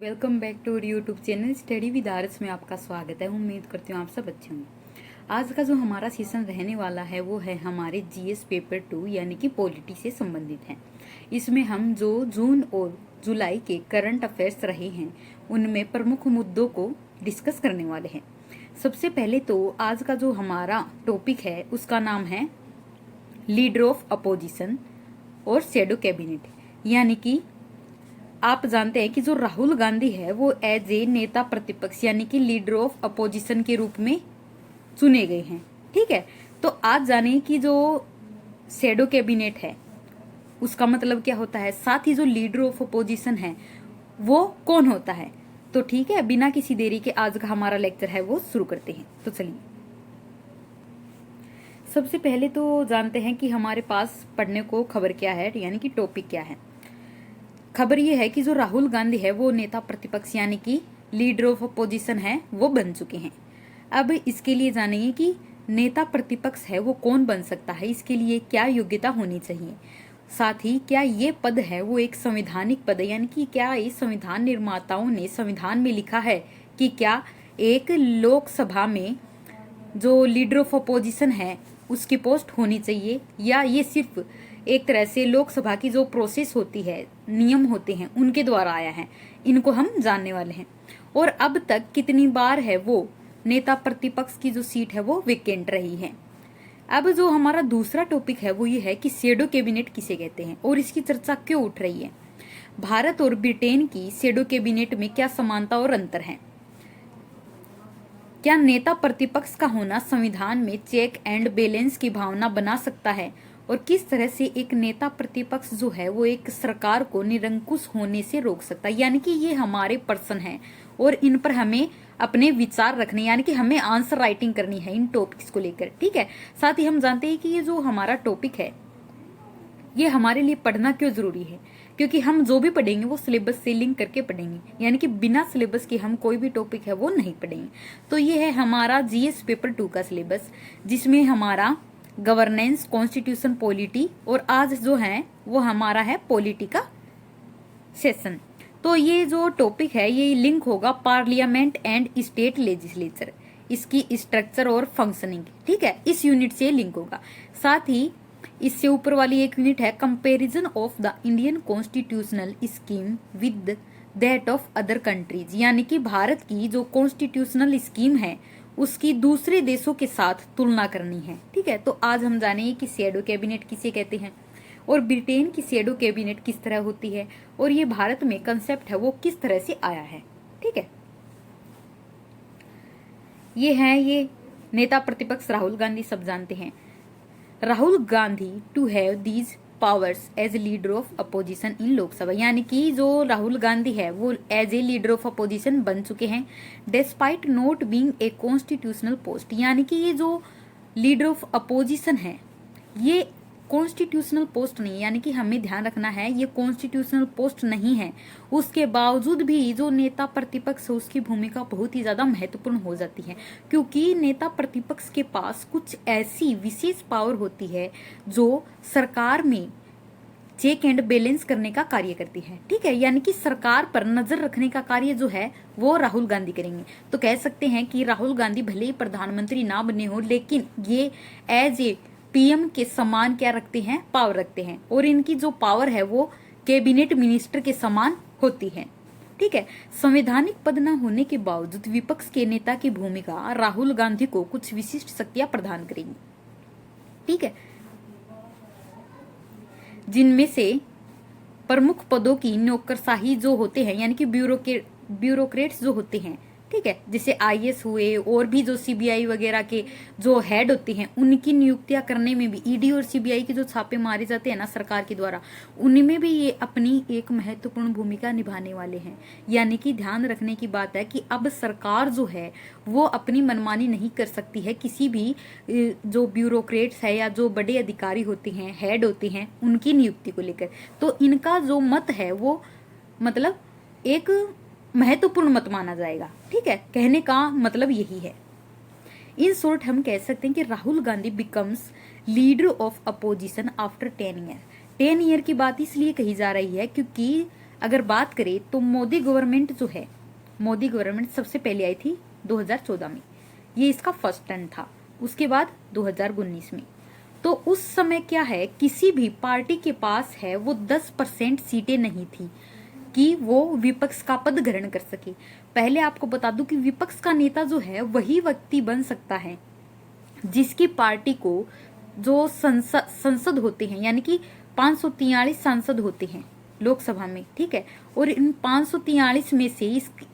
Welcome back to YouTube channel study with RS में आपका स्वागत है। उम्मीद करती हूँ आप सब अच्छे होंगे। आज का जो हमारा सेशन रहने वाला है वो है हमारे जीएस पेपर 2 यानी कि पॉलिटी से संबंधित है। इसमें हम जो जून और जुलाई के करंट अफेयर्स रहे हैं उनमें प्रमुख मुद्दों को डिस्कस करने वाले हैं। सबसे पहले तो आज का जो हमारा टॉपिक है उसका नाम है लीडर ऑफ अपोजिशन और शैडो कैबिनेट। यानी कि आप जानते हैं कि जो राहुल गांधी है वो एज ए नेता प्रतिपक्ष यानी कि लीडर ऑफ अपोजिशन के रूप में चुने गए हैं। ठीक है, तो आज जाने कि जो शैडो कैबिनेट है उसका मतलब क्या होता है, साथ ही जो लीडर ऑफ अपोजिशन है वो कौन होता है। तो ठीक है, बिना किसी देरी के आज का हमारा लेक्चर है वो शुरू करते हैं। तो चलिए, सबसे पहले तो जानते हैं कि हमारे पास पढ़ने को खबर क्या है, यानी कि टॉपिक क्या है। खबर ये है कि जो राहुल गांधी है वो नेता प्रतिपक्ष यानी कि लीडर ऑफ अपोजिशन है वो बन चुके हैं। अब इसके लिए जानेंगे कि नेता प्रतिपक्ष है वो कौन बन सकता है, इसके लिए क्या योग्यता होनी चाहिए, साथ ही क्या ये पद है वो एक संवैधानिक पद है, यानी कि क्या इस संविधान निर्माताओं ने संविधान में लिखा है कि क्या एक लोकसभा में जो लीडर ऑफ अपोजिशन है उसकी पोस्ट होनी चाहिए, या ये सिर्फ एक तरह से लोकसभा की जो प्रोसेस होती है, नियम होते हैं उनके द्वारा आया है। इनको हम जानने वाले हैं। और अब तक कितनी बार है वो नेता प्रतिपक्ष की जो सीट है वो वेकेंट रही है। अब जो हमारा दूसरा टॉपिक है वो ये है कि शैडो कैबिनेट किसे कहते हैं और इसकी चर्चा क्यों उठ रही है। भारत और ब्रिटेन की शैडो कैबिनेट में क्या समानता और अंतर है। क्या नेता प्रतिपक्ष का होना संविधान में चेक एंड बैलेंस की भावना बना सकता है, और किस तरह से एक नेता प्रतिपक्ष जो है वो एक सरकार को निरंकुश होने से रोक सकता है। यानी कि ये हमारे पर्सन हैं और इन पर हमें अपने विचार रखने, यानी कि हमें आंसर राइटिंग करनी है इन टॉपिक्स को लेकर। ठीक है, साथ ही हम जानते हैं कि ये जो हमारा टॉपिक है ये हमारे लिए पढ़ना क्यों जरूरी है, क्योंकि हम जो भी पढ़ेंगे वो सिलेबस से लिंक करके पढ़ेंगे, यानी कि बिना सिलेबस के हम कोई भी टॉपिक है वो नहीं पढ़ेंगे। तो ये है हमारा जीएस पेपर 2 का सिलेबस, जिसमें हमारा गवर्नेंस, कॉन्स्टिट्यूशन, पॉलिटी और आज जो है वो हमारा है पॉलिटी का सेशन। तो ये जो टॉपिक है ये लिंक होगा पार्लियामेंट एंड स्टेट लेजिस्लेचर, इसकी स्ट्रक्चर और फंक्शनिंग। ठीक है, इस यूनिट से लिंक होगा। साथ ही इससे ऊपर वाली एक यूनिट है comparison of the Indian constitutional scheme with that of other countries, यानी कि भारत की जो कॉन्स्टिट्यूशनल स्कीम है उसकी दूसरे देशों के साथ तुलना करनी है। ठीक है, तो आज हम जानेंगे कि शैडो कैबिनेट किसे कहते हैं और ब्रिटेन की शैडो कैबिनेट किस तरह होती है और ये भारत में कंसेप्ट है वो किस तरह से आया है। ठीक है, ये नेता प्रतिपक्ष राहुल गांधी, सब जानते हैं। Rahul Gandhi to have these powers as leader of opposition in Lok Sabha, यानी कि जो राहुल गांधी है वो as a leader of opposition बन चुके हैं despite not being a constitutional post. यानी कि ये जो लीडर ऑफ अपोजिशन है ये कॉन्स्टिट्यूशनल पोस्ट नहीं, यानी कि हमें ध्यान रखना है ये कॉन्स्टिट्यूशनल पोस्ट नहीं है। उसके बावजूद भी जो नेता प्रतिपक्ष है उसकी भूमिका बहुत ही ज्यादा महत्वपूर्ण हो जाती है, क्योंकि नेता प्रतिपक्ष के पास कुछ ऐसी विशेष पावर होती है जो सरकार में चेक एंड बैलेंस करने का कार्य करती है। ठीक है, यानी कि सरकार पर नजर रखने का कार्य जो है वो राहुल गांधी करेंगे। तो कह सकते हैं कि राहुल गांधी भले ही प्रधानमंत्री ना बने हो, लेकिन ये एज ए पीएम के समान क्या रखते हैं, पावर रखते हैं, और इनकी जो पावर है वो कैबिनेट मिनिस्टर के समान होती है। ठीक है, संवैधानिक पद न होने के बावजूद विपक्ष के नेता की भूमिका राहुल गांधी को कुछ विशिष्ट शक्तियां प्रदान करेगी। ठीक है, जिनमें से प्रमुख पदों की नौकरशाही जो होते हैं, यानी कि ब्यूरोक्रेट्स जो होते हैं, ठीक है, जैसे आईएएस हुए और भी जो सीबीआई वगैरह के जो हेड होते हैं उनकी नियुक्तियां करने में भी ईडी और सीबीआई के जो छापे मारे जाते हैं ना सरकार के द्वारा, उनमें भी ये अपनी एक महत्वपूर्ण भूमिका निभाने वाले हैं। यानी कि ध्यान रखने की बात है कि अब सरकार जो है वो अपनी मनमानी नहीं कर सकती है किसी भी जो ब्यूरोक्रेट्स है या जो बड़े अधिकारी होते हैं, हेड होते हैं, उनकी नियुक्ति को लेकर। तो इनका जो मत है वो मतलब एक महत्वपूर्ण मत माना जाएगा। ठीक है, कहने का मतलब यही है। इन शॉर्ट हम कह सकते हैं कि Rahul Gandhi becomes leader of opposition after 10 year. 10 year की बात इसलिए कही जा रही है क्योंकि अगर बात करें तो मोदी गवर्नमेंट जो है, मोदी गवर्नमेंट सबसे पहले आई थी 2014 में, ये इसका फर्स्ट टर्न था। उसके बाद 2019 में, तो उस समय क्या है, किसी भी पार्टी के पास है वो 10% सीटें नहीं थी कि वो विपक्ष का पद ग्रहण कर सके। पहले आपको बता दूं कि विपक्ष का नेता जो है वही व्यक्ति बन सकता है जिसकी पार्टी को जो संसद होते हैं, यानी कि 543 सांसद होते हैं लोकसभा में, ठीक है, और इन 543 में से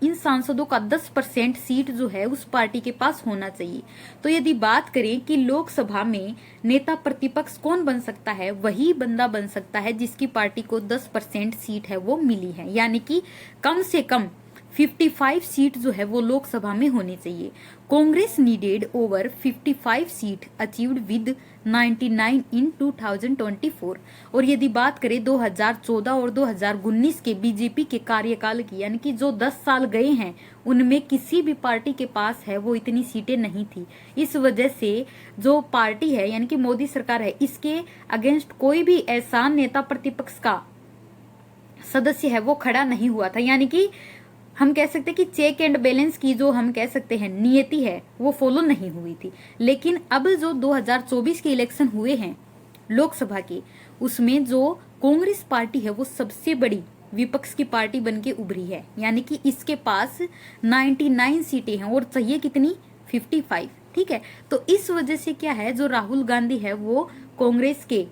इन सांसदों का 10% सीट जो है उस पार्टी के पास होना चाहिए। तो यदि बात करें कि लोकसभा में नेता प्रतिपक्ष कौन बन सकता है, वही बंदा बन सकता है जिसकी पार्टी को 10% सीट है वो मिली है, यानी कि कम से कम 55 सीट जो है वो लोकसभा में होनी चाहिए। Congress needed over 55 seat achieved with 99 इन 2024। और यदि बात करें 2014 और 2019 के बीजेपी के कार्यकाल की, यानी कि जो 10 साल गए हैं, उनमें किसी भी पार्टी के पास है वो इतनी सीटें नहीं थी। इस वजह से जो पार्टी है, यानी कि मोदी सरकार है, इसके अगेंस्ट कोई भी ऐसा नेता प्रतिपक्ष का सदस्य है वो खड़ा नहीं हुआ था। यानी कि हम कह सकते हैं कि चेक एंड बैलेंस की जो हम कह सकते हैं नियति है वो फॉलो नहीं हुई थी। लेकिन अब जो 2024 के इलेक्शन हुए हैं लोकसभा के, उसमें जो कांग्रेस पार्टी है वो सबसे बड़ी विपक्ष की पार्टी बन के उभरी है, यानी कि इसके पास 99 सीटें हैं और चाहिए कितनी, 55, ठीक है। तो इस वजह से क्या है, जो राहुल गांधी है वो कांग्रेस के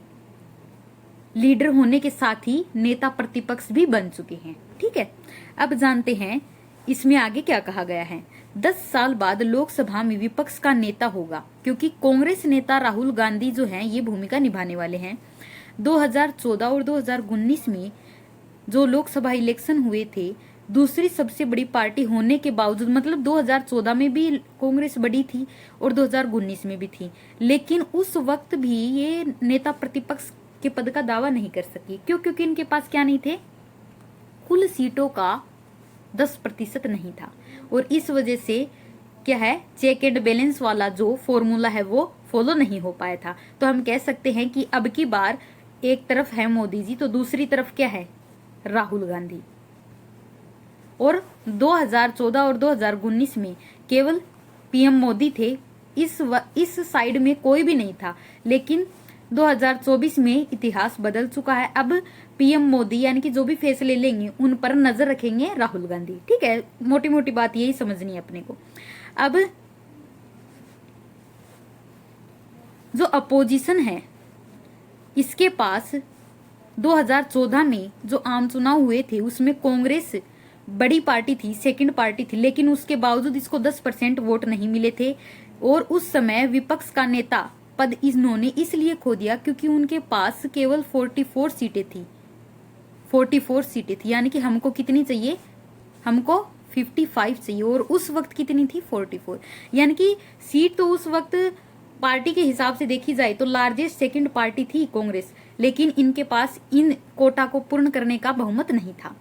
लीडर होने के साथ ही नेता प्रतिपक्ष भी बन चुके हैं, ठीक है। अब जानते हैं इसमें आगे क्या कहा गया है। 10 साल बाद लोकसभा में विपक्ष का नेता होगा, क्योंकि कांग्रेस नेता राहुल गांधी जो हैं ये भूमिका निभाने वाले हैं। 2014 और 2019 में जो लोकसभा इलेक्शन हुए थे, दूसरी सबसे बड़ी पार्टी होने के बावजूद, मतलब 2014 में भी कांग्रेस बड़ी थी और 2019 में भी थी, लेकिन उस वक्त भी ये नेता प्रतिपक्ष के पद का दावा नहीं कर सकी। क्यों? क्योंकि इनके पास क्या नहीं थे, कुल सीटों का 10% नहीं था। और इस वजह से क्या है, चेक एंड बैलेंस वाला जो फॉर्मूला है वो फॉलो नहीं हो पाया था। तो हम कह सकते हैं कि अब की बार एक तरफ है मोदी जी, तो दूसरी तरफ क्या है, राहुल गांधी। और 2014 और 2019 में केवल पीएम मोदी थे, इस साइड में कोई भी नहीं था। लेकिन 2024 में इतिहास बदल चुका है। अब पीएम मोदी यानी कि जो भी फैसले लेंगे उन पर नजर रखेंगे राहुल गांधी, ठीक है। मोटी मोटी बात यही समझनी है अपने को। अब जो अपोजिशन है, इसके पास 2014 में जो आम चुनाव हुए थे उसमें कांग्रेस बड़ी पार्टी थी, सेकंड पार्टी थी, लेकिन उसके बावजूद इसको 10% वोट नहीं मिले थे। और उस समय विपक्ष का नेता पद इन्होंने इसलिए खो दिया क्योंकि उनके पास केवल 44 सीटें थी, 44 सीटें थी, यानी कि हमको कितनी चाहिए, हमको 55 चाहिए, और उस वक्त कितनी थी, 44। यानी कि सीट तो उस वक्त पार्टी के हिसाब से देखी जाए तो लार्जेस्ट सेकंड पार्टी थी कांग्रेस, लेकिन इनके पास इन कोटा को पूर्ण करने का बहुमत नहीं था।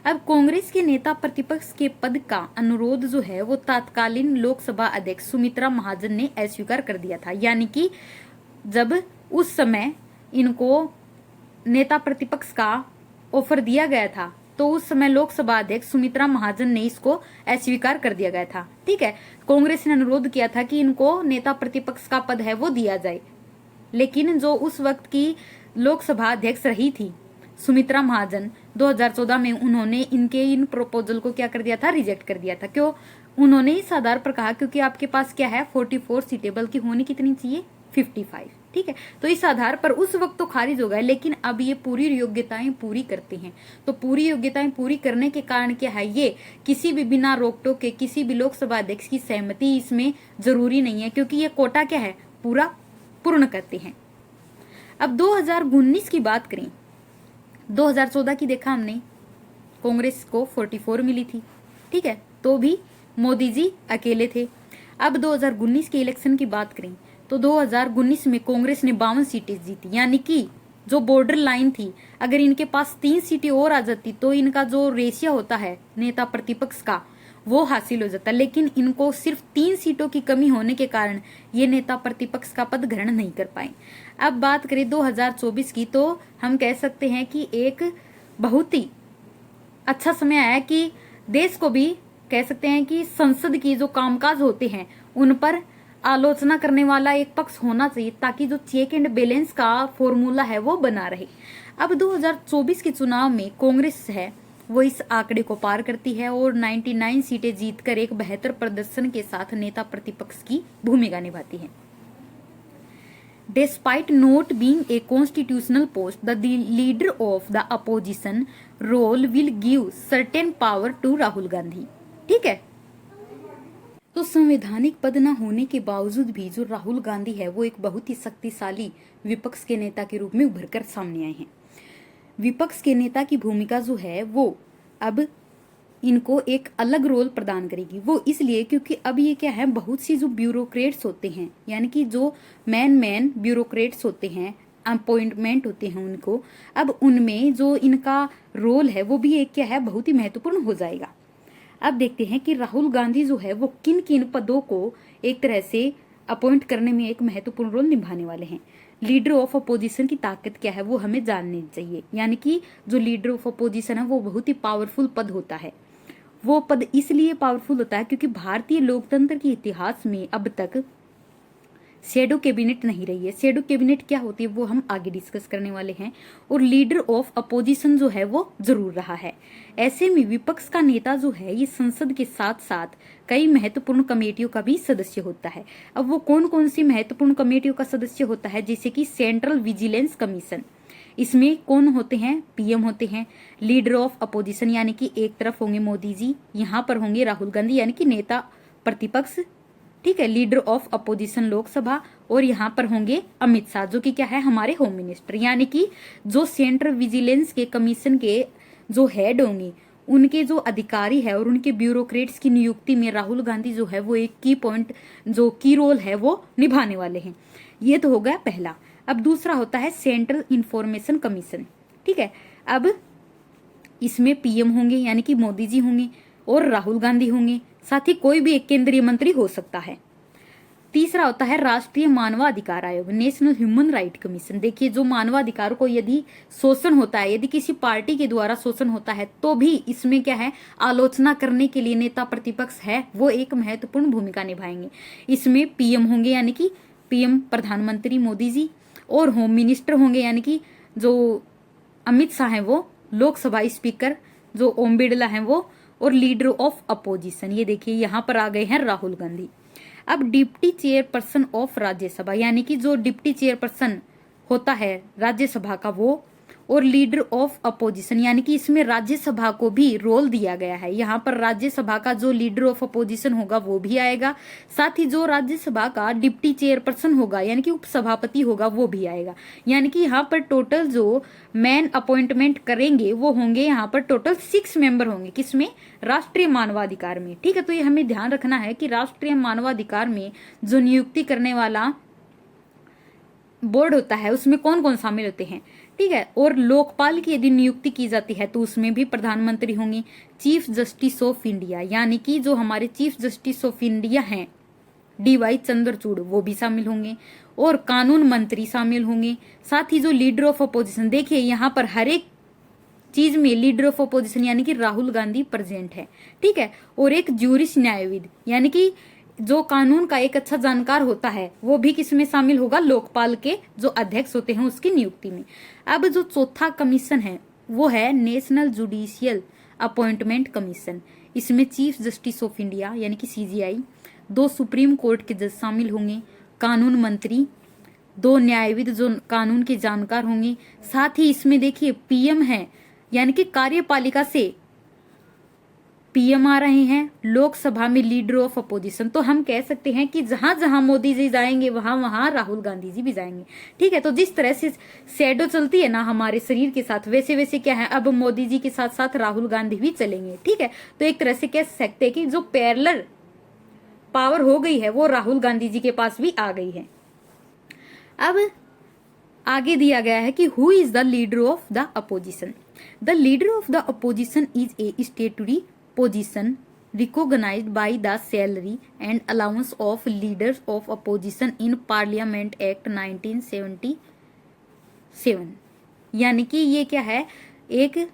अब कांग्रेस के नेता प्रतिपक्ष के पद का अनुरोध जो है वो तत्कालीन लोकसभा अध्यक्ष सुमित्रा महाजन ने अस्वीकार कर दिया था। यानी कि जब उस समय इनको नेता प्रतिपक्ष का ऑफर दिया गया था तो उस समय लोकसभा अध्यक्ष सुमित्रा महाजन ने इसको अस्वीकार कर दिया गया था, ठीक है। कांग्रेस ने अनुरोध किया था कि इनको नेता प्रतिपक्ष का पद है वो दिया जाए, लेकिन जो उस वक्त की लोकसभा अध्यक्ष रही थी सुमित्रा महाजन, 2014 में उन्होंने इनके इन प्रपोजल को क्या कर दिया था, रिजेक्ट कर दिया था। क्यों? उन्होंने इस आधार पर कहा क्योंकि आपके पास क्या है, 44 सीटें, बल्कि होनी कितनी चाहिए, 55, ठीक है। तो इस आधार पर उस वक्त तो खारिज हो गया, लेकिन अब ये पूरी योग्यताएं पूरी करते हैं। तो पूरी योग्यताएं पूरी करने के कारण क्या है, ये किसी भी बिना रोक टोक के किसी भी लोकसभा अध्यक्ष की सहमति इसमें जरूरी नहीं है, क्योंकि ये कोटा क्या है, पूरा पूर्ण करते हैं। अब 2019 की बात करें, 2014 की देखा हमने, कांग्रेस को 44 मिली थी, ठीक है, तो भी मोदी जी अकेले थे। अब 2019 के इलेक्शन की बात करें तो 2019 में कांग्रेस ने 52 सीटें जीती, यानी कि जो बॉर्डर लाइन थी, अगर इनके पास 3 सीटें और आ जाती तो इनका जो रेशिया होता है नेता प्रतिपक्ष का वो हासिल हो जाता, लेकिन इनको सिर्फ 3 सीटों की कमी होने के कारण ये नेता प्रतिपक्ष का पद ग्रहण नहीं कर पाए। अब बात करें 2024 की, तो हम कह सकते हैं कि एक बहुत ही अच्छा समय आया कि देश को भी कह सकते हैं कि संसद की जो कामकाज होते हैं उन पर आलोचना करने वाला एक पक्ष होना चाहिए, ताकि जो चेक एंड बैलेंस का फॉर्मूला है वो बना रहे। अब 2024 के चुनाव में कांग्रेस है वो इस आंकड़े को पार करती है और 99 सीटें जीतकर एक बेहतर प्रदर्शन के साथ नेता प्रतिपक्ष की भूमिका निभाती है। Despite not being a constitutional post, the leader of the opposition role will give certain power to Rahul Gandhi. ठीक है, तो संवैधानिक पद न होने के बावजूद भी जो राहुल गांधी है वो एक बहुत ही शक्तिशाली विपक्ष के नेता के रूप में उभर कर सामने आए हैं। विपक्ष के नेता की भूमिका जो है वो अब इनको एक अलग रोल प्रदान करेगी। वो इसलिए क्योंकि अब ये क्या है, बहुत सी जो ब्यूरोक्रेट्स होते हैं, यानी कि जो मेन ब्यूरोक्रेट्स होते हैं, अपॉइंटमेंट होते हैं उनको, अब उनमें जो इनका रोल है वो भी एक क्या है, बहुत ही महत्वपूर्ण हो जाएगा। अब देखते हैं कि राहुल गांधी जो है वो किन किन पदों को एक तरह से अपॉइंट करने में एक महत्वपूर्ण रोल निभाने वाले हैं। लीडर ऑफ अपोजिशन की ताकत क्या है वो हमें जाननी चाहिए, यानी कि जो लीडर ऑफ अपोजिशन है वो बहुत ही पावरफुल पद होता है। वो पद इसलिए पावरफुल होता है क्योंकि भारतीय लोकतंत्र के इतिहास में अब तक शेडो कैबिनेट नहीं रही है। शेडो कैबिनेट क्या होती है वो हम आगे डिस्कस करने वाले हैं, और लीडर ऑफ अपोजिशन जो है वो जरूर रहा है। ऐसे में विपक्ष का नेता जो है ये संसद के साथ साथ कई महत्वपूर्ण कमेटियों का भी सदस्य होता है। अब वो कौन कौन सी महत्वपूर्ण कमेटियों का सदस्य होता है, जैसे कि सेंट्रल विजिलेंस कमीशन, इसमें कौन होते हैं, पीएम होते हैं। लीडर ऑफ अपोजिशन यानी कि एक तरफ होंगे मोदी जी, यहाँ पर होंगे राहुल गांधी यानी कि नेता प्रतिपक्ष, ठीक है, लीडर ऑफ अपोजिशन लोकसभा, और यहाँ पर होंगे अमित शाह जो कि क्या है, हमारे होम मिनिस्टर। यानी कि जो सेंट्रल विजिलेंस के कमीशन के जो हेड होंगे उनके जो अधिकारी है और उनके ब्यूरोक्रेट्स की नियुक्ति में राहुल गांधी जो है वो एक की पॉइंट, जो की रोल है वो निभाने वाले हैं। ये तो हो गया पहला। अब दूसरा होता है सेंट्रल इंफॉर्मेशन कमीशन। ठीक है, अब इसमें पीएम होंगे यानी कि मोदी जी होंगे और राहुल गांधी होंगे, साथ ही कोई भी एक केंद्रीय मंत्री हो सकता है। तीसरा होता है राष्ट्रीय मानवाधिकार आयोग, नेशनल ह्यूमन राइट कमीशन। देखिए, जो मानवाधिकार को यदि शोषण होता है, यदि किसी पार्टी के द्वारा शोषण होता है, तो भी इसमें क्या है, आलोचना करने के लिए नेता प्रतिपक्ष है वो एक महत्वपूर्ण भूमिका निभाएंगे। इसमें पीएम होंगे यानी कि पीएम प्रधानमंत्री मोदी जी, और होम मिनिस्टर होंगे यानी कि जो अमित शाह है वो, लोकसभा स्पीकर जो ओम बिरला है वो, और लीडर ऑफ अपोजिशन ये देखिए यहाँ पर आ गए हैं राहुल गांधी। अब डिप्टी चेयरपर्सन ऑफ राज्यसभा यानी कि जो डिप्टी चेयरपर्सन होता है राज्यसभा का वो, और लीडर ऑफ अपोजिशन यानी कि इसमें राज्यसभा को भी रोल दिया गया है। यहाँ पर राज्यसभा का जो लीडर ऑफ अपोजिशन होगा वो भी आएगा, साथ ही जो राज्यसभा का डिप्टी चेयरपर्सन होगा यानी कि उपसभापति होगा वो भी आएगा। यानी कि यहाँ पर टोटल जो मैन अपॉइंटमेंट करेंगे वो होंगे यहाँ पर टोटल 6 मेंबर होंगे, किसमें, राष्ट्रीय मानवाधिकार में। ठीक है, तो ये हमें ध्यान रखना है कि राष्ट्रीय मानवाधिकार में जो नियुक्ति करने वाला बोर्ड होता है उसमें कौन कौन शामिल होते हैं। ठीक है, और लोकपाल की यदि नियुक्ति की जाती है तो उसमें भी प्रधानमंत्री होंगे। चीफ जस्टिस ऑफ इंडिया यानी कि जो हमारे चीफ जस्टिस ऑफ इंडिया हैं DY चंद्रचूड़ वो भी शामिल होंगे, और कानून मंत्री शामिल होंगे। साथ ही जो लीडर ऑफ अपोजिशन, देखिए यहाँ पर हर एक चीज में लीडर ऑफ अपोजिशन यानी कि राहुल गांधी प्रेजेंट है। ठीक है, और एक ज्यूरिश न्यायविद यानी कि जो कानून का एक अच्छा जानकार होता है वो भी किसमें शामिल होगा, लोकपाल के जो अध्यक्ष होते हैं उसकी नियुक्ति में। अब जो चौथा कमीशन है वो है नेशनल जुडिशियल अपॉइंटमेंट कमीशन। इसमें चीफ जस्टिस ऑफ इंडिया यानी कि CJI, 2 सुप्रीम कोर्ट के जज शामिल होंगे, कानून मंत्री, 2 न्यायविद जो कानून के जानकार होंगे। साथ ही इसमें देखिए पीएम है यानी कि कार्यपालिका से पीएम आ रहे हैं, लोकसभा में लीडर ऑफ अपोजिशन। तो हम कह सकते हैं कि जहां जहां मोदी जी जाएंगे वहां वहां राहुल गांधी जी भी जाएंगे। ठीक है, तो जिस तरह से शैडो चलती है ना हमारे शरीर के साथ, वैसे वैसे क्या है, अब मोदी जी के साथ साथ राहुल गांधी भी चलेंगे। ठीक है, तो एक तरह से कह सकते हैं कि जो पैरेलल पावर हो गई है वो राहुल गांधी जी के पास भी आ गई है। अब आगे दिया गया है कि who is the leader of the opposition. The leader of the opposition is a स्टेटरी position recognized by the salary and allowance of leaders of opposition in Parliament Act 1977। यानी कि ये क्या है, एक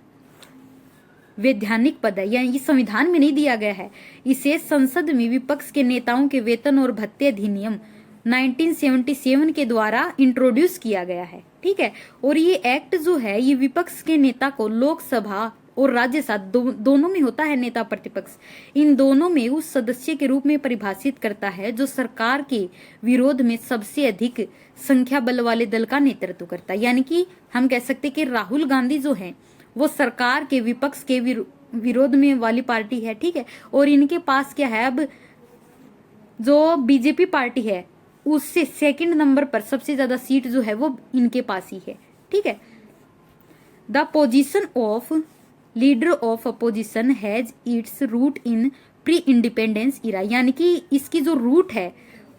वैधानिक पद है, यानी ये संविधान में नहीं दिया गया है। इसे संसद में विपक्ष के नेताओं के वेतन और भत्ते अधिनियम 1977 के द्वारा इंट्रोड्यूस किया गया है। ठीक है, और ये एक्ट जो है ये विपक्ष के नेता को लोकसभा और राज्यसभा दोनों में होता है नेता प्रतिपक्ष, इन दोनों में उस सदस्य के रूप में परिभाषित करता है जो सरकार के विरोध में सबसे अधिक संख्या बल वाले दल का नेतृत्व करता है। यानी कि हम कह सकते हैं कि राहुल गांधी जो है वो सरकार के विपक्ष के विरोध में वाली पार्टी है। ठीक है, और इनके पास क्या है, अब जो बीजेपी पार्टी है उससे सेकंड नंबर पर सबसे ज्यादा सीट जो है वो इनके पास ही है। ठीक है, the position of leader of opposition has its root in pre independence era, यानी कि इसकी जो रूट है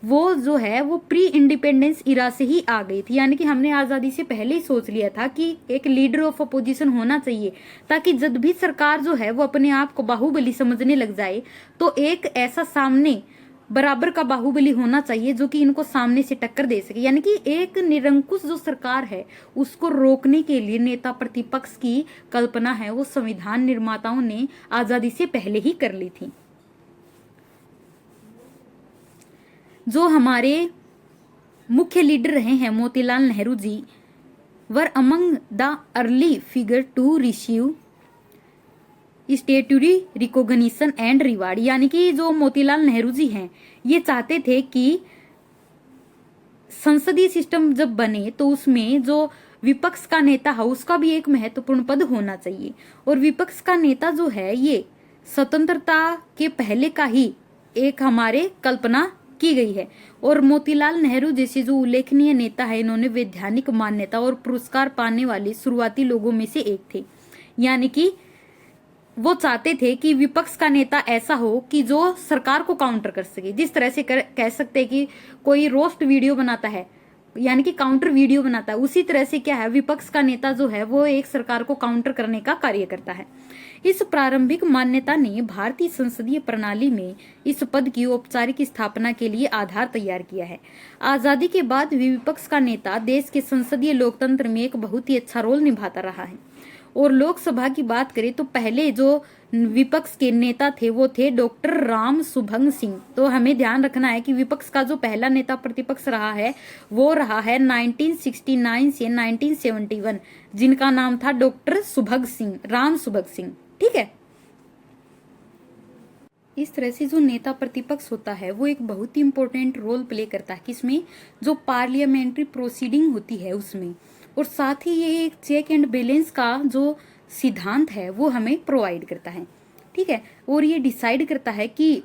वो जो है वो प्री इंडिपेंडेंस इरा से ही आ गई थी। यानी कि हमने आजादी से पहले ही सोच लिया था कि एक लीडर ऑफ अपोजिशन होना चाहिए, ताकि जब भी सरकार जो है वो अपने आप को बाहुबली समझने लग जाए तो एक ऐसा सामने बराबर का बाहुबली होना चाहिए जो कि इनको सामने से टक्कर दे सके। यानी कि एक निरंकुश जो सरकार है उसको रोकने के लिए नेता प्रतिपक्ष की कल्पना है वो संविधान निर्माताओं ने आजादी से पहले ही कर ली थी। जो हमारे मुख्य लीडर रहे हैं Motilal Nehru ji were among the early figure to receive statutory recognition and reward, यानी कि जो मोतीलाल नेहरू जी हैं ये चाहते थे कि संसदीय सिस्टम जब बने तो उसमें जो विपक्ष का नेता है उसका भी एक महत्वपूर्ण पद होना चाहिए, और विपक्ष का नेता जो है ये स्वतंत्रता के पहले का ही एक हमारे कल्पना की गई है। और मोतीलाल नेहरू जैसे जो उल्लेखनीय नेता है इन्होंने वैधानिक मान्यता और पुरस्कार पाने वाले शुरुआती लोगों में से एक थे। यानी कि वो चाहते थे कि विपक्ष का नेता ऐसा हो कि जो सरकार को काउंटर कर सके, जिस तरह से कह सकते हैं कि कोई रोस्ट वीडियो बनाता है यानी कि काउंटर वीडियो बनाता है, उसी तरह से क्या है विपक्ष का नेता जो है वो एक सरकार को काउंटर करने का कार्य करता है। इस प्रारंभिक मान्यता ने भारतीय संसदीय प्रणाली में इस पद की औपचारिक स्थापना के लिए आधार तैयार किया है। आजादी के बाद विपक्ष का नेता देश के संसदीय लोकतंत्र में एक बहुत ही अच्छा रोल निभाता रहा है। और लोकसभा की बात करें तो पहले जो विपक्ष के नेता थे वो थे डॉक्टर राम सुभग सिंह। तो हमें ध्यान रखना है कि विपक्ष का जो पहला नेता प्रतिपक्ष रहा है वो रहा है 1969 से 1971, जिनका नाम था डॉक्टर सुभग सिंह, राम सुभग सिंह। ठीक है, इस तरह से जो नेता प्रतिपक्ष होता है वो एक बहुत ही इंपॉर्टेंट रोल प्ले करता है किसमें, जो पार्लियामेंट्री प्रोसीडिंग होती है उसमें, और साथ ही ये एक चेक एंड बैलेंस का जो सिद्धांत है वो हमें प्रोवाइड करता है। ठीक है, और ये डिसाइड करता है कि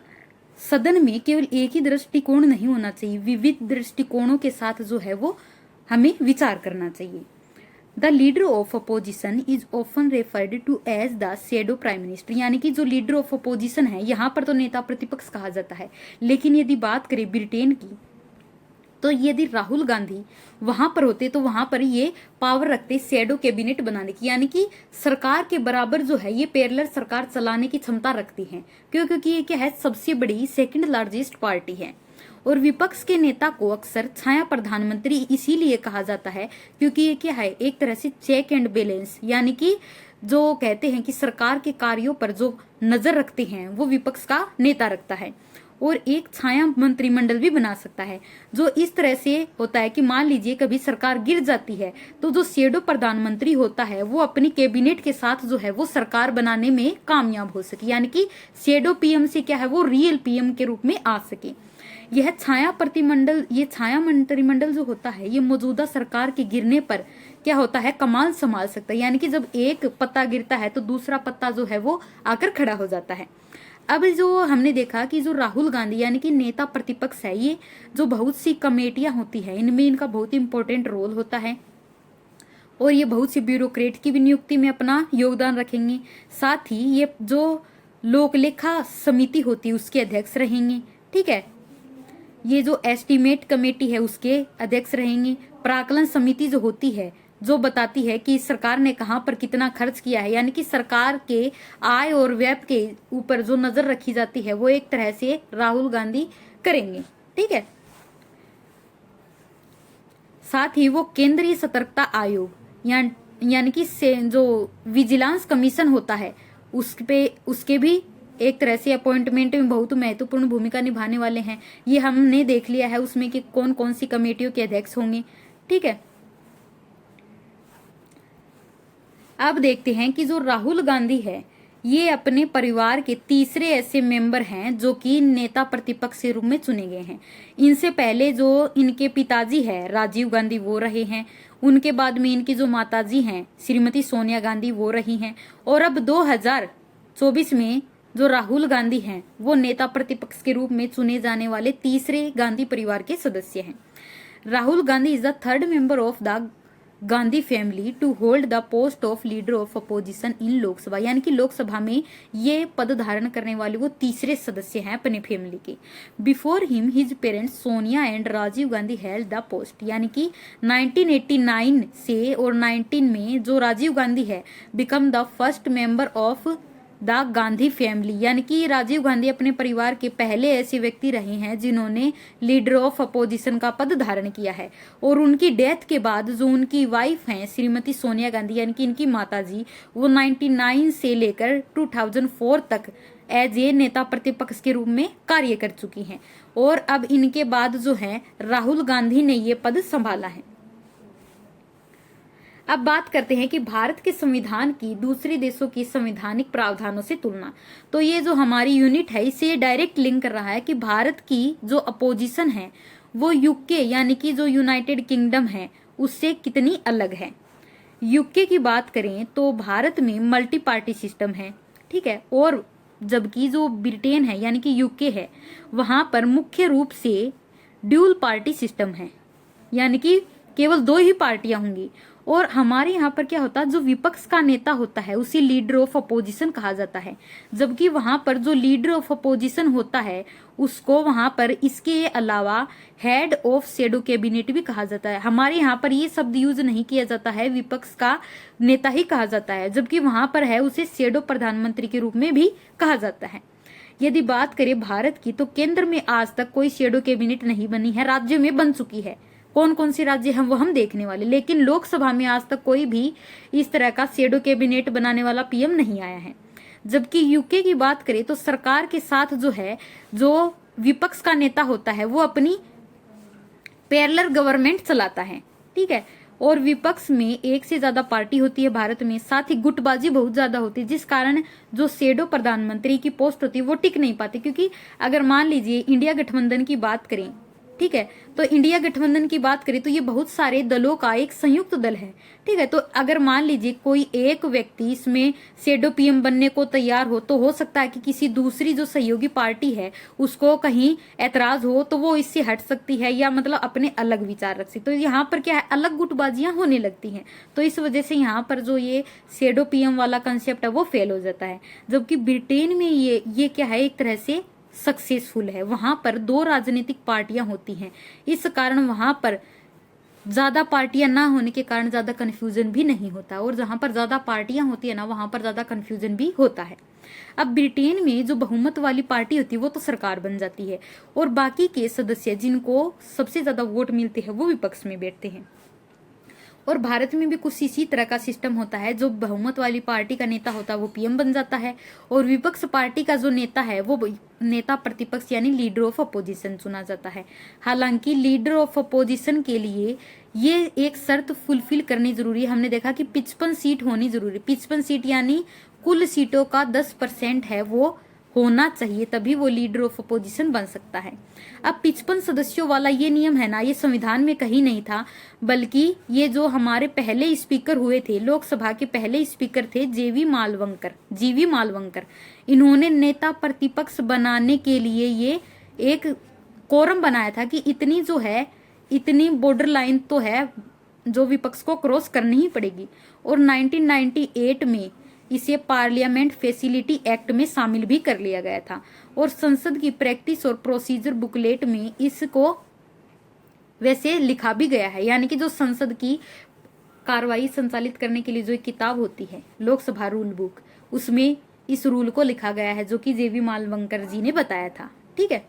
सदन में केवल एक ही दृष्टिकोण नहीं होना चाहिए, विविध दृष्टिकोणों के साथ जो है वो हमें विचार करना चाहिए। The leader of opposition is often referred to as the shadow prime minister, यानी कि जो लीडर ऑफ अपोजिशन है यहाँ पर तो नेता प्रतिपक्ष कहा जाता है, लेकिन यदि बात करें ब्रिटेन की तो यदि राहुल गांधी वहां पर होते तो वहां पर ये पावर रखते शेडो कैबिनेट बनाने की, यानी कि सरकार के बराबर जो है ये पैरेलल सरकार चलाने की क्षमता रखती है, क्योंकि ये क्या है सबसे बड़ी सेकंड लार्जेस्ट पार्टी है। और विपक्ष के नेता को अक्सर छाया प्रधानमंत्री इसीलिए कहा जाता है क्योंकि ये क्या है एक तरह से चेक एंड बैलेंस, यानी कि जो कहते हैं कि सरकार के कार्यों पर जो नजर रखते हैं वो विपक्ष का नेता रखता है। और एक छाया मंत्रिमंडल भी बना सकता है, जो इस तरह से होता है कि मान लीजिए कभी सरकार गिर जाती है तो जो शेडो प्रधानमंत्री होता है वो अपनी कैबिनेट के साथ जो है वो सरकार बनाने में कामयाब हो सके, यानी कि शेडो पीएम से क्या है वो रियल पीएम के रूप में आ सके। यह छाया मंत्रिमंडल जो होता है ये मौजूदा सरकार के गिरने पर क्या होता है कमान संभाल सकता है, यानी कि जब एक पत्ता गिरता है तो दूसरा पत्ता जो है वो आकर खड़ा हो जाता है। अब जो हमने देखा कि जो राहुल गांधी यानी कि नेता प्रतिपक्ष है, ये जो बहुत सी कमेटियां होती है इनमें इनका बहुत इंपॉर्टेंट रोल होता है, और ये बहुत सी ब्यूरोक्रेट की भी नियुक्ति में अपना योगदान रखेंगे। साथ ही ये जो लोकलेखा समिति होती है उसके अध्यक्ष रहेंगे। ठीक है, ये जो एस्टीमेट कमेटी है उसके अध्यक्ष रहेंगे। प्राकलन समिति जो होती है जो बताती है कि सरकार ने कहां पर कितना खर्च किया है, यानी कि सरकार के आय और व्यय के ऊपर जो नजर रखी जाती है वो एक तरह से राहुल गांधी करेंगे। ठीक है, साथ ही वो केंद्रीय सतर्कता आयोग यानी कि जो विजिलेंस कमीशन होता है उसके भी एक तरह से अपॉइंटमेंट में बहुत महत्वपूर्ण भूमिका निभाने वाले हैं। ये हमने देख लिया है उसमें कि कौन कौन सी कमेटियों के अध्यक्ष होंगे। ठीक है, अब देखते हैं कि जो राहुल गांधी है ये अपने परिवार के तीसरे ऐसे मेंबर हैं जो कि नेता प्रतिपक्ष के रूप में चुने गए हैं। इनसे पहले जो इनके पिताजी है राजीव गांधी वो रहे हैं, उनके बाद में इनकी जो माताजी हैं श्रीमती सोनिया गांधी वो रही हैं, और अब 2024 में जो राहुल गांधी हैं वो नेता प्रतिपक्ष के रूप में चुने जाने वाले तीसरे गांधी परिवार के सदस्य हैं। Rahul Gandhi is the third member of the Gandhi family to hold the post of leader of opposition in Lok Sabha, यानी कि लोकसभा में ये पद धारण करने वाले वो तीसरे सदस्य हैं अपने फैमिली के। Before him his parents Sonia and Rajiv Gandhi held the post, यानी कि 1989 से और 19 में जो राजीव गांधी है become the first member of the Gandhi family, यानी कि राजीव गांधी अपने परिवार के पहले ऐसे व्यक्ति रहे हैं जिन्होंने लीडर ऑफ अपोजिशन का पद धारण किया है। और उनकी डेथ के बाद जो उनकी वाइफ हैं श्रीमती सोनिया गांधी यानी कि इनकी माताजी, वो 99 से लेकर 2004 तक एज ए नेता प्रतिपक्ष के रूप में कार्य कर चुकी हैं, और अब इनके बाद जो है राहुल गांधी ने ये पद संभाला है। अब बात करते हैं कि भारत के संविधान की दूसरे देशों की संवैधानिक प्रावधानों से तुलना। तो ये जो हमारी यूनिट है इसे डायरेक्ट लिंक कर रहा है कि भारत की जो अपोजिशन है वो यूके यानी कि जो यूनाइटेड किंगडम है उससे कितनी अलग है। यूके की बात करें तो भारत में मल्टी पार्टी सिस्टम है, ठीक है, और जबकि जो ब्रिटेन है यानी कि यूके है वहां पर मुख्य रूप से ड्यूल पार्टी सिस्टम है, यानी कि केवल 2 ही पार्टियां होंगी। और हमारे यहाँ पर क्या होता है, जो विपक्ष का नेता होता है उसे लीडर ऑफ अपोजिशन कहा जाता है, जबकि वहां पर जो लीडर ऑफ अपोजिशन होता है उसको वहां पर इसके अलावा हेड ऑफ शेडो कैबिनेट भी कहा जाता है। हमारे यहाँ पर ये शब्द यूज नहीं किया जाता है, विपक्ष का नेता ही कहा जाता है, जबकि वहां पर है उसे शेडो प्रधानमंत्री के रूप में भी कहा जाता है। यदि बात करें भारत की तो केंद्र में आज तक कोई शेडो कैबिनेट नहीं बनी है, राज्यों में बन चुकी है। कौन कौन से राज्य हैं वो हम देखने वाले, लेकिन लोकसभा में आज तक कोई भी इस तरह का शेडो कैबिनेट बनाने वाला पीएम नहीं आया है। जबकि यूके की बात करें तो सरकार के साथ जो है जो विपक्ष का नेता होता है वो अपनी पैरेलल गवर्नमेंट चलाता है, ठीक है, और विपक्ष में एक से ज्यादा पार्टी होती है भारत में, साथ ही गुटबाजी बहुत ज्यादा होती है, जिस कारण जो शेडो प्रधानमंत्री की पोस्ट होती है वो टिक नहीं पाती। क्योंकि अगर मान लीजिए इंडिया गठबंधन की बात करें, ठीक है, तो इंडिया गठबंधन की बात करें तो ये बहुत सारे दलों का एक संयुक्त दल है, ठीक है। तो अगर मान लीजिए कोई एक व्यक्ति इसमें शेडो पीएम बनने को तैयार हो तो हो सकता है कि किसी दूसरी जो सहयोगी पार्टी है उसको कहीं ऐतराज हो तो वो इससे हट सकती है या मतलब अपने अलग विचार रख सकती। तो यहाँ पर क्या है, अलग गुटबाजियां होने लगती हैं, तो इस वजह से यहाँ पर जो ये शेडो पीएम वाला कंसेप्ट है वो फेल हो जाता है। जबकि ब्रिटेन में ये क्या है, एक तरह से सक्सेसफुल है। वहां पर 2 राजनीतिक पार्टियां होती हैं, इस कारण वहां पर ज्यादा पार्टियां ना होने के कारण ज्यादा कंफ्यूजन भी नहीं होता, और जहां पर ज्यादा पार्टियां होती है ना वहां पर ज्यादा कंफ्यूजन भी होता है। अब ब्रिटेन में जो बहुमत वाली पार्टी होती है वो तो सरकार बन जाती है, और बाकी के सदस्य जिनको सबसे ज्यादा वोट मिलते हैं वो विपक्ष में बैठते हैं। और भारत में भी कुछ इसी तरह का सिस्टम होता है, जो बहुमत वाली पार्टी का नेता होता है वो पीएम बन जाता है, और विपक्ष पार्टी का जो नेता है वो नेता प्रतिपक्ष यानी लीडर ऑफ अपोजिशन चुना जाता है। हालांकि लीडर ऑफ अपोजिशन के लिए ये एक शर्त फुलफिल करनी जरूरी है। हमने देखा कि 55 सीट होनी जरूरी, 55 सीट यानी कुल सीटों का 10% है वो होना चाहिए, तभी वो लीडर ऑफ अपोजिशन बन सकता है। अब 55 सदस्यों वाला ये नियम है ना, ये संविधान में कहीं नहीं था, बल्कि ये जो हमारे पहले स्पीकर हुए थे, लोकसभा के पहले स्पीकर थे जीवी मालवंकर, इन्होंने नेता प्रतिपक्ष बनाने के लिए ये एक कोरम बनाया था कि इतनी जो है, इतनी बॉर्डर लाइन तो है जो विपक्ष को क्रॉस करनी ही पड़ेगी। और 1998 में इसे पार्लियामेंट फैसिलिटी एक्ट में शामिल भी कर लिया गया था, और संसद की प्रैक्टिस और प्रोसीजर बुकलेट में इसको वैसे लिखा भी गया है, यानी कि जो संसद की कार्रवाई संचालित करने के लिए जो एक किताब होती है लोकसभा रूल बुक, उसमें इस रूल को लिखा गया है जो कि जेवी मालवंकर जी ने बताया था, ठीक है।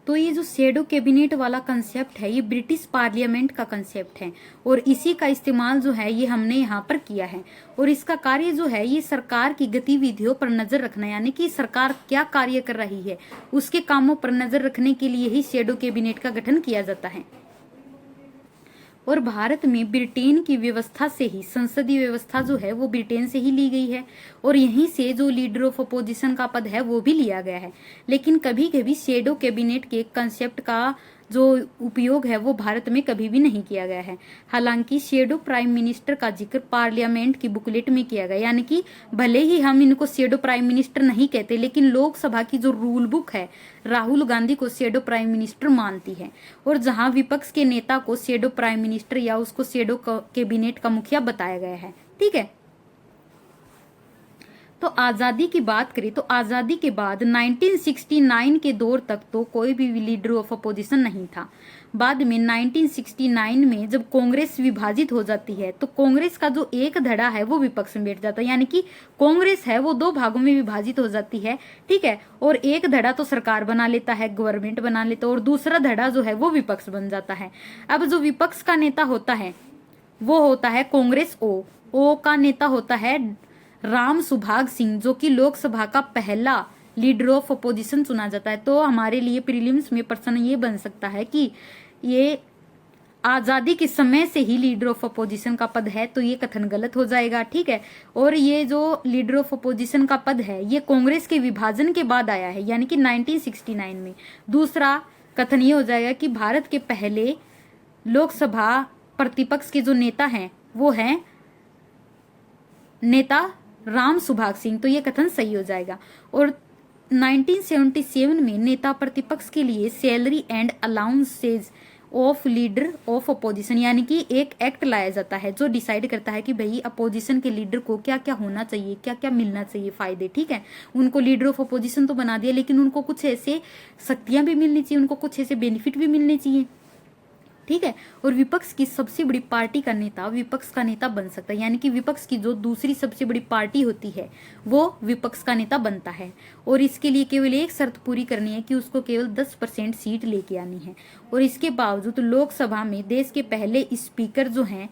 तो ये जो शेडो कैबिनेट वाला कंसेप्ट है ये ब्रिटिश पार्लियामेंट का कंसेप्ट है और इसी का इस्तेमाल जो है ये हमने यहाँ पर किया है। और इसका कार्य जो है ये सरकार की गतिविधियों पर नजर रखना, यानी कि सरकार क्या कार्य कर रही है उसके कामों पर नजर रखने के लिए ही शेडो कैबिनेट का गठन किया जाता है। और भारत में ब्रिटेन की व्यवस्था से ही संसदीय व्यवस्था जो है वो ब्रिटेन से ही ली गई है और यहीं से जो लीडर ऑफ अपोजिशन का पद है वो भी लिया गया है। लेकिन कभी कभी शेडो कैबिनेट के कंसेप्ट का जो उपयोग है वो भारत में कभी भी नहीं किया गया है। हालांकि शेडो प्राइम मिनिस्टर का जिक्र पार्लियामेंट की बुकलेट में किया गया, यानी कि भले ही हम इनको शेडो प्राइम मिनिस्टर नहीं कहते लेकिन लोकसभा की जो रूल बुक है राहुल गांधी को शेडो प्राइम मिनिस्टर मानती है। और जहां विपक्ष के नेता को शेडो प्राइम मिनिस्टर या उसको शेडो कैबिनेट का मुखिया बताया गया है। ठीक है, तो आजादी की बात करें तो आजादी के बाद 1969 के दौर तक तो कोई भी लीडर ऑफ अपोजिशन नहीं था। बाद में 1969 में जब कांग्रेस विभाजित हो जाती है तो कांग्रेस का जो एक धड़ा है वो विपक्ष में बैठ जाता है, यानी कि कांग्रेस है वो दो भागों में विभाजित हो जाती है। ठीक है, और एक धड़ा तो सरकार बना लेता है, गवर्नमेंट बना लेता है, और दूसरा धड़ा जो है वो विपक्ष बन जाता है। अब जो विपक्ष का नेता होता है वो होता है कांग्रेस ओ का नेता होता है राम सुभाग सिंह, जो कि लोकसभा का पहला लीडर ऑफ अपोजिशन चुना जाता है। तो हमारे लिए प्रीलिम्स में प्रश्न ये बन सकता है कि ये आजादी के समय से ही लीडर ऑफ अपोजिशन का पद है, तो ये कथन गलत हो जाएगा। ठीक है, और ये जो लीडर ऑफ अपोजिशन का पद है ये कांग्रेस के विभाजन के बाद आया है, यानी कि 1969 में। दूसरा कथन ये हो जाएगा कि भारत के पहले लोकसभा प्रतिपक्ष के जो नेता हैं वो हैं नेता राम सुभाग सिंह, तो ये कथन सही हो जाएगा। और 1977 में नेता प्रतिपक्ष के लिए salary and allowances of leader of opposition, यानी कि एक एक्ट लाया जाता है जो डिसाइड करता है कि भाई अपोजिशन के लीडर को क्या क्या होना चाहिए, क्या क्या मिलना चाहिए फायदे। ठीक है, उनको लीडर ऑफ अपोजिशन तो बना दिया लेकिन उनको कुछ ऐसे शक्तियां भी मिलनी चाहिए, उनको कुछ ऐसे बेनिफिट भी मिलने चाहिए। ठीक है, और विपक्ष की सबसे बड़ी पार्टी का नेता विपक्ष का नेता बन सकता है, यानी कि विपक्ष की जो दूसरी सबसे बड़ी पार्टी होती है वो विपक्ष का नेता बनता है। और इसके लिए केवल एक शर्त पूरी करनी है कि उसको केवल 10% सीट लेके आनी है। और इसके बावजूद लोकसभा में देश के पहले स्पीकर जो हैं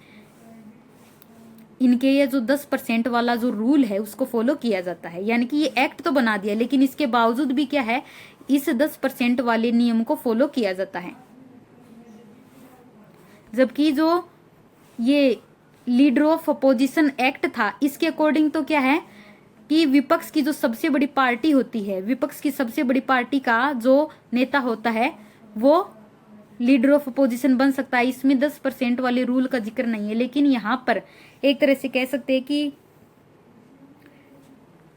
इनके ये जो 10% वाला जो रूल है उसको फॉलो किया जाता है, यानी कि ये एक्ट तो बना दिया लेकिन इसके बावजूद भी क्या है, इस 10% वाले नियम को फॉलो किया जाता है। जबकि जो ये लीडर ऑफ अपोजिशन एक्ट था इसके अकॉर्डिंग तो क्या है कि विपक्ष की जो सबसे बड़ी पार्टी होती है, विपक्ष की सबसे बड़ी पार्टी का जो नेता होता है वो लीडर ऑफ अपोजिशन बन सकता है। इसमें 10% वाले रूल का जिक्र नहीं है, लेकिन यहाँ पर एक तरह से कह सकते हैं कि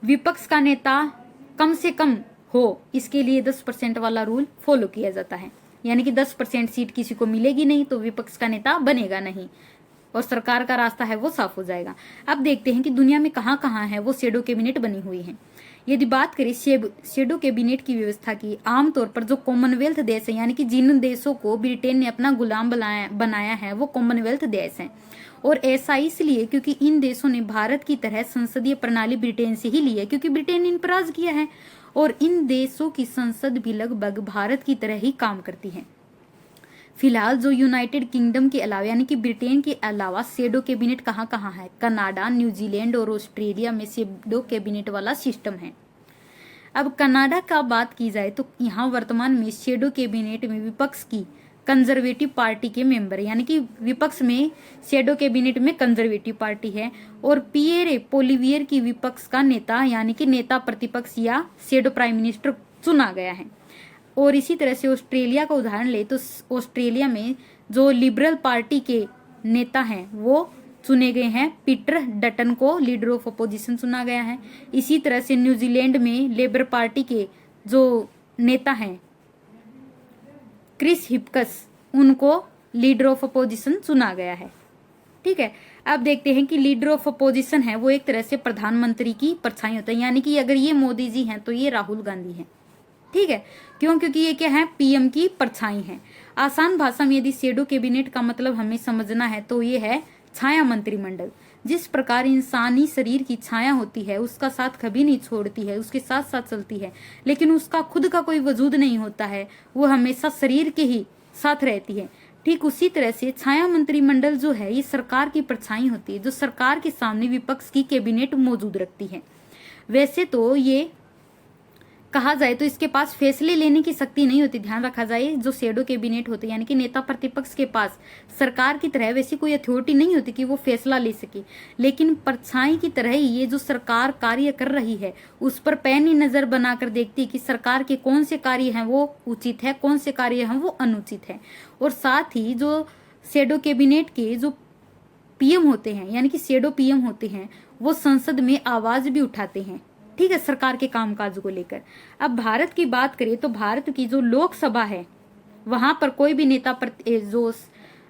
विपक्ष का नेता कम से कम हो इसके लिए 10% वाला रूल फॉलो किया जाता है, यानी कि 10% सीट किसी को मिलेगी नहीं तो विपक्ष का नेता बनेगा नहीं और सरकार का रास्ता है वो साफ हो जाएगा। अब देखते हैं कि दुनिया में कहाँ कहाँ है वो शेडो कैबिनेट बनी हुई है। यदि बात करें शेडो कैबिनेट की व्यवस्था की, आमतौर पर जो कॉमनवेल्थ देश है, यानी कि जिन देशों को ब्रिटेन ने अपना गुलाम बनाया है वो कॉमनवेल्थ देश हैं। और ऐसा इसलिए क्योंकि इन देशों ने भारत की तरह संसदीय प्रणाली ब्रिटेन से ही ली है, क्योंकि ब्रिटेन ने इन पर राज किया है और इन देशों की संसद भी लगभग भारत की तरह ही काम करती है। फिलहाल जो यूनाइटेड किंगडम के अलावा यानी कि ब्रिटेन के अलावा शेडो कैबिनेट कहाँ कहाँ है, कनाडा, न्यूजीलैंड और ऑस्ट्रेलिया में शेडो कैबिनेट वाला सिस्टम है। अब कनाडा का बात की जाए तो यहाँ वर्तमान में शेडो कैबिनेट में विपक्ष की कंजर्वेटिव पार्टी के मेंबर, यानी कि विपक्ष में शेडो कैबिनेट में कंजर्वेटिव पार्टी है और पियरे पोलिवियर की विपक्ष का नेता यानी कि नेता प्रतिपक्ष या शेडो प्राइम मिनिस्टर चुना गया है। और इसी तरह से ऑस्ट्रेलिया का उदाहरण ले तो ऑस्ट्रेलिया में जो लिबरल पार्टी के नेता हैं वो चुने गए हैं, पीटर डटन को लीडर ऑफ अपोजिशन चुना गया है। इसी तरह से न्यूजीलैंड में लेबर पार्टी के जो नेता हैं क्रिस हिप्कस, उनको लीडर ऑफ अपोजिशन चुना गया है। ठीक है, अब देखते हैं कि लीडर ऑफ अपोजिशन है वो एक तरह से प्रधानमंत्री की परछाई होता है, यानी कि अगर ये मोदी जी हैं तो ये राहुल गांधी हैं। ठीक है, क्यों? क्योंकि ये क्या है, पीएम की परछाई है। आसान भाषा में यदि शेडो कैबिनेट का मतलब हमें समझना है तो ये है छाया मंत्रिमंडल। जिस प्रकार इंसानी शरीर की छाया होती है, उसका साथ कभी नहीं छोड़ती है, उसके साथ साथ चलती है, लेकिन उसका खुद का कोई वजूद नहीं होता है, वो हमेशा शरीर के ही साथ रहती है। ठीक उसी तरह से छाया मंत्रिमंडल जो है, ये सरकार की परछाई होती है, जो सरकार के सामने विपक्ष की कैबिनेट मौजूद रखती है। वैसे तो ये कहा जाए तो इसके पास फैसले लेने की शक्ति नहीं होती। ध्यान रखा जाए, जो शैडो कैबिनेट होते हैं यानी कि नेता प्रतिपक्ष के पास सरकार की तरह वैसी कोई अथॉरिटी नहीं होती कि वो फैसला ले सके, लेकिन परछाई की तरह ही ये जो सरकार कार्य कर रही है उस पर पैनी नजर बनाकर देखती है कि सरकार के कौन से कार्य हैं वो उचित है, कौन से कार्य हैं वो अनुचित है। और साथ ही जो शैडो कैबिनेट के जो पीएम होते हैं यानी कि शैडो पीएम होते हैं, वो संसद में आवाज भी उठाते हैं, ठीक है, सरकार के कामकाज को लेकर। अब भारत की बात करें तो भारत की जो लोकसभा है वहां पर कोई भी जो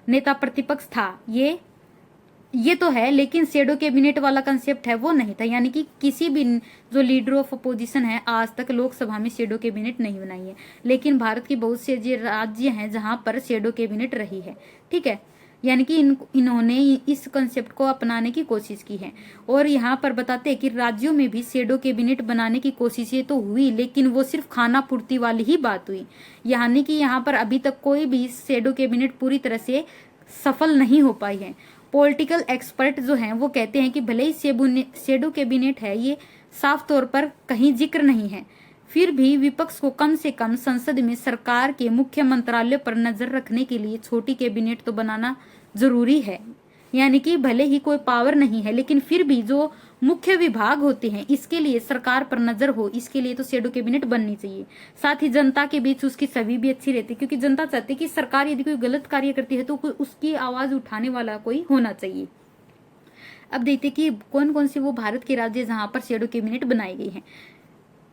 नेता प्रतिपक्ष था ये तो है, लेकिन शैडो कैबिनेट वाला कंसेप्ट है वो नहीं था, यानी कि किसी भी जो लीडर ऑफ अपोजिशन है आज तक लोकसभा में शैडो कैबिनेट नहीं बनाई है, लेकिन भारत की बहुत से राज्य हैं जहां पर शैडो कैबिनेट रही है, ठीक है, यानी कि इन्होंने इस कंसेप्ट को अपनाने की कोशिश की है। और यहाँ पर बताते हैं कि राज्यों में भी शैडो कैबिनेट बनाने की कोशिशें तो हुई, लेकिन वो सिर्फ खाना पूर्ति वाली ही बात हुई, यानी कि यहाँ पर अभी तक कोई भी शैडो कैबिनेट पूरी तरह से सफल नहीं हो पाई है। पॉलिटिकल एक्सपर्ट जो हैं वो कहते हैं कि भले ही शैडो कैबिनेट है, ये साफ तौर पर कहीं जिक्र नहीं है, फिर भी विपक्ष को कम से कम संसद में सरकार के मुख्य मंत्रालय पर नजर रखने के लिए छोटी कैबिनेट तो बनाना जरूरी है। यानी कि भले ही कोई पावर नहीं है, लेकिन फिर भी जो मुख्य विभाग होते हैं इसके लिए सरकार पर नजर हो, इसके लिए तो शैडो कैबिनेट बननी चाहिए। साथ ही जनता के बीच उसकी छवि भी अच्छी रहती है, क्योंकि जनता चाहती है कि सरकार यदि कोई गलत कार्य करती है तो उसकी आवाज उठाने वाला कोई होना चाहिए। अब देखते कि कौन कौन से वो भारत के राज्य जहां पर शैडो कैबिनेट बनाई गई है।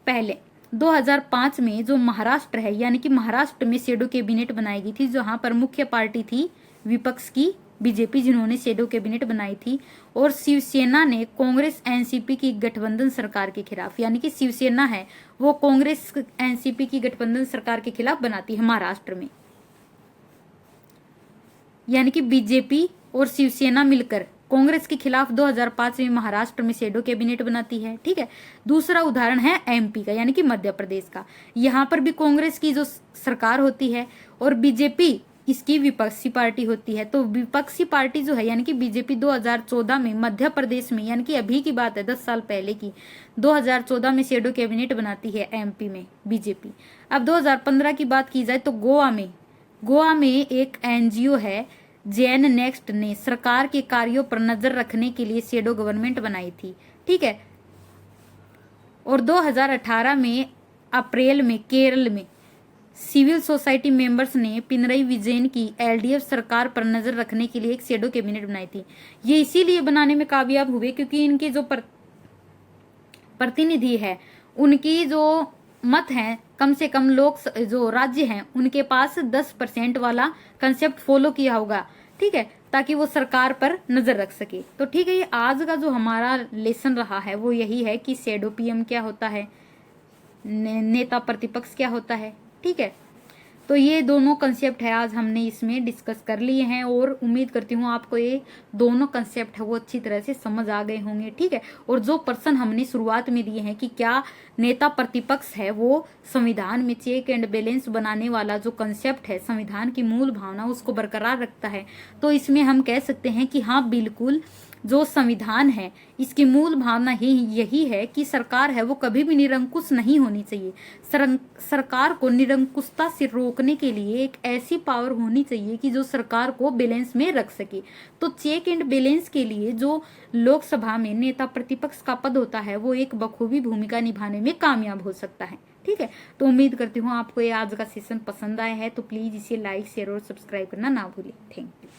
पहले 2005 में जो महाराष्ट्र है, यानी कि महाराष्ट्र में शैडो कैबिनेट बनाई गई थी, जहां पर मुख्य पार्टी थी विपक्ष की बीजेपी, जिन्होंने शैडो कैबिनेट बनाई थी। और शिवसेना ने कांग्रेस एनसीपी की गठबंधन सरकार के खिलाफ, यानी कि शिवसेना है वो कांग्रेस एनसीपी की गठबंधन सरकार के खिलाफ बनाती है महाराष्ट्र में, यानी कि बीजेपी और शिवसेना मिलकर कांग्रेस के खिलाफ 2005 में महाराष्ट्र में शैडो कैबिनेट बनाती है, ठीक है। दूसरा उदाहरण है एमपी का, यानी कि मध्य प्रदेश का। यहाँ पर भी कांग्रेस की जो सरकार होती है और बीजेपी इसकी विपक्षी पार्टी होती है। तो विपक्षी पार्टी जो है यानी कि बीजेपी 2014 में मध्य प्रदेश में, यानी कि अभी की बात है 10 साल पहले की, 2014 में शैडो कैबिनेट बनाती है एमपी में बीजेपी। अब 2015 की बात की जाए तो गोवा में एक एनजीओ है जैन नेक्स्ट ने सरकार के कार्यों पर नजर रखने के लिए शैडो गवर्नमेंट बनाई थी, ठीक है। और 2018 में अप्रैल में केरल में सिविल सोसाइटी मेंबर्स ने पिनरई विजयन की एलडीएफ सरकार पर नजर रखने के लिए एक शैडो कैबिनेट बनाई थी। ये इसीलिए बनाने में कामयाब हुए क्योंकि इनके जो प्रतिनिधि है उनकी जो मत है, कम से कम लोग जो राज्य हैं उनके पास 10% वाला कंसेप्ट फॉलो किया होगा, ठीक है, ताकि वो सरकार पर नजर रख सके। तो ठीक है, ये आज का जो हमारा लेसन रहा है वो यही है कि शैडो पीएम क्या होता है, नेता प्रतिपक्ष क्या होता है, ठीक है। तो ये दोनों कंसेप्ट है आज हमने इसमें डिस्कस कर लिए हैं और उम्मीद करती हूँ आपको ये दोनों कंसेप्ट है वो अच्छी तरह से समझ आ गए होंगे, ठीक है। और जो पर्सन हमने शुरुआत में दिए हैं कि क्या नेता प्रतिपक्ष है वो संविधान में चेक एंड बैलेंस बनाने वाला जो कंसेप्ट है, संविधान की मूल भावना उसको बरकरार रखता है, तो इसमें हम कह सकते हैं कि हाँ बिल्कुल जो संविधान है इसकी मूल भावना ही यही है कि सरकार है वो कभी भी निरंकुश नहीं होनी चाहिए। सरकार को निरंकुशता से रोकने के लिए एक ऐसी पावर होनी चाहिए कि जो सरकार को बैलेंस में रख सके। तो चेक एंड बैलेंस के लिए जो लोकसभा में नेता प्रतिपक्ष का पद होता है वो एक बखूबी भूमिका निभाने में कामयाब हो सकता है, ठीक है। तो उम्मीद करती हूँ आपको ये आज का सेशन पसंद आया है, तो प्लीज इसे लाइक शेयर और सब्सक्राइब करना ना भूलें। Thank you.